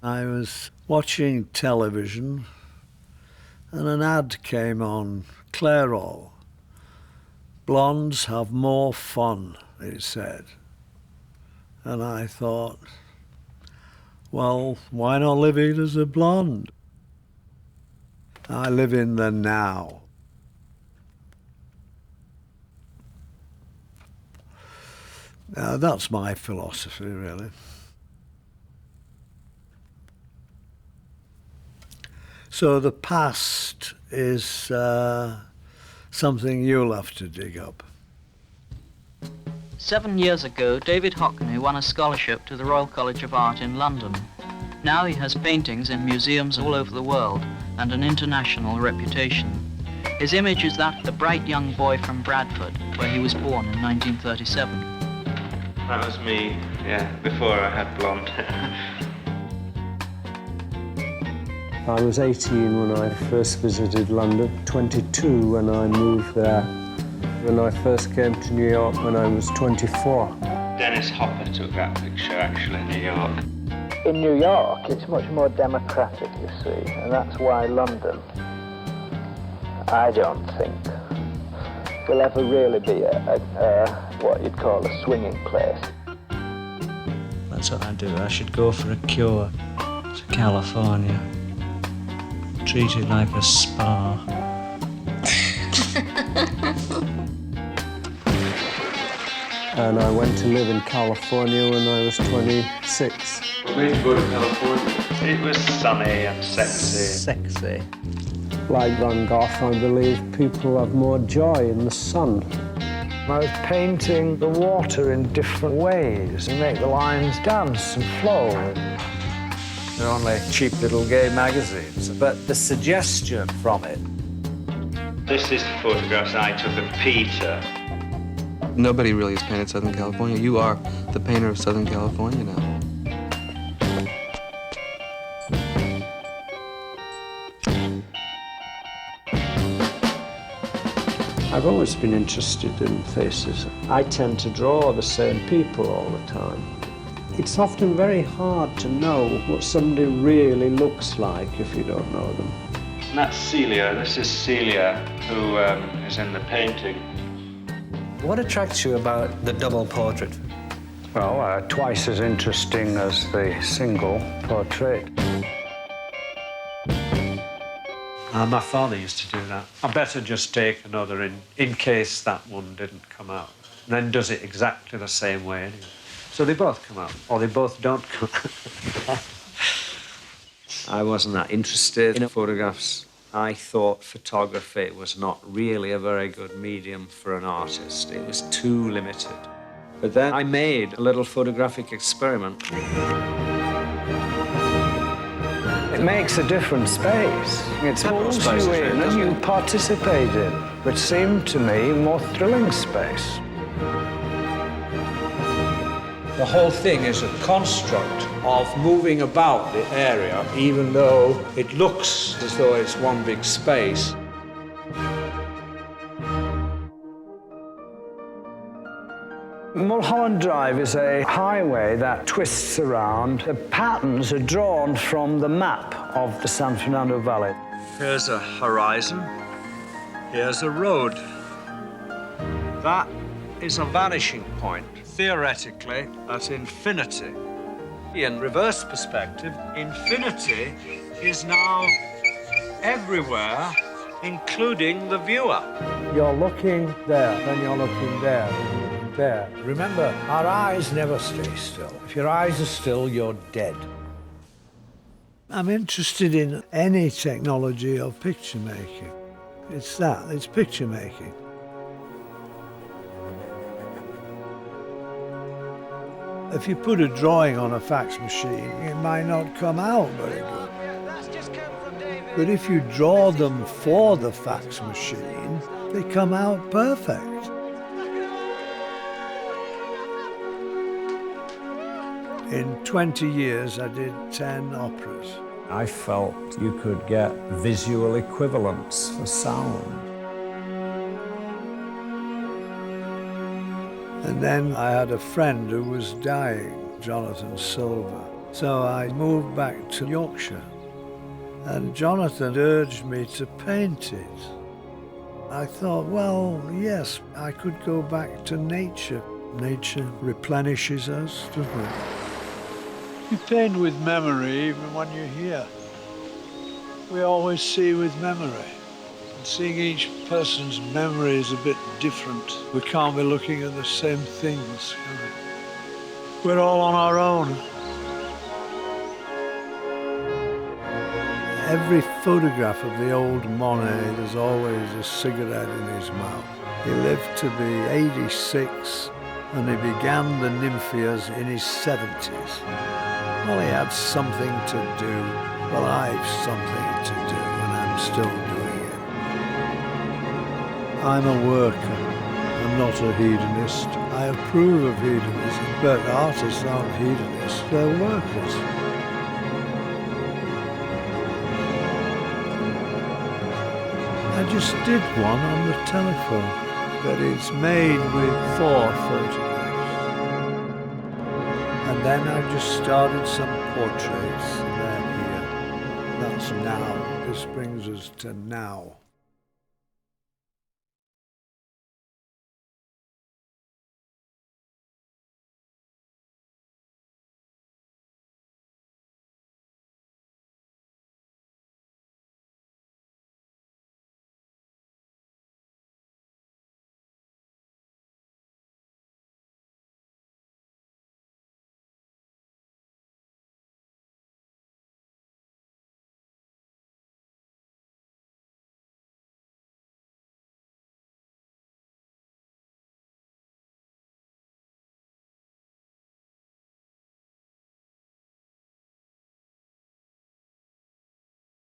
I was watching television and an ad came on, Clairol. Blondes have more fun, it said. And I thought, well, why not live it as a blonde? I live in the now. That's my philosophy, really. So the past is something you'll have to dig up. 7 years ago, David Hockney won a scholarship to the Royal College of Art in London. Now he has paintings in museums all over the world and an international reputation. His image is that of the bright young boy from Bradford, where he was born in 1937. That was me, yeah, before I had blonde. I was 18 when I first visited London, 22 when I moved there. When I first came to New York when I was 24. Dennis Hopper took that picture, actually, in New York. In New York, it's much more democratic, you see, and that's why London, I don't think, will ever really be what you'd call a swinging place. That's what I do. I should go for a cure to California. Treat it like a spa. And I went to live in California when I was 26. What made you go to California? It was sunny and sexy. Sexy. Like Van Gogh, I believe people have more joy in the sun. I was painting the water in different ways and make the lines dance and flow. They're only cheap little gay magazines, but the suggestion from it. This is the photographs I took of Peter. Nobody really has painted Southern California. You are the painter of Southern California now. I've always been interested in faces. I tend to draw the same people all the time. It's often very hard to know what somebody really looks like if you don't know them. And that's Celia. This is Celia, who is in the painting. What attracts you about the double portrait? Well, twice as interesting as the single portrait. My father used to do that. I better just take another in case that one didn't come out. And then does it exactly the same way anyway. So they both come out, or they both don't come out. I wasn't that interested in photographs. I thought photography was not really a very good medium for an artist. It was too limited. But then I made a little photographic experiment. It makes a different space. It pulls you in and you participate in, which seemed to me a more thrilling space. The whole thing is a construct of moving about the area, even though it looks as though it's one big space. Mulholland Drive is a highway that twists around. The patterns are drawn from the map of the San Fernando Valley. Here's a horizon. Here's a road. That is a vanishing point, theoretically, at infinity. In reverse perspective, infinity is now everywhere, including the viewer. You're looking there, then you're looking there, then you're looking there. Remember, our eyes never stay still. If your eyes are still, you're dead. I'm interested in any technology of picture making. It's picture making. If you put a drawing on a fax machine, it might not come out very good. But if you draw them for the fax machine, they come out perfect. In 20 years, I did 10 operas. I felt you could get visual equivalents for sound. And then I had a friend who was dying, Jonathan Silver. So I moved back to Yorkshire, and Jonathan urged me to paint it. I thought, well, yes, I could go back to nature. Nature replenishes us, doesn't it? You paint with memory even when you're here. We always see with memory. And seeing each person's memory is a bit different. We can't be looking at the same things, can we? We're all on our own. Every photograph of the old Monet, there's always a cigarette in his mouth. He lived to be 86, and he began the Nymphias in his 70s. Well, he had something to do. Well, I've something to do, and I'm still doing it. I'm a worker. I'm not a hedonist. I approve of hedonism, but artists aren't hedonists, they're workers. I just did one on the telephone, but it's made with 4 photographs. And then I just started some portraits, and they're here. That's now. This brings us to now.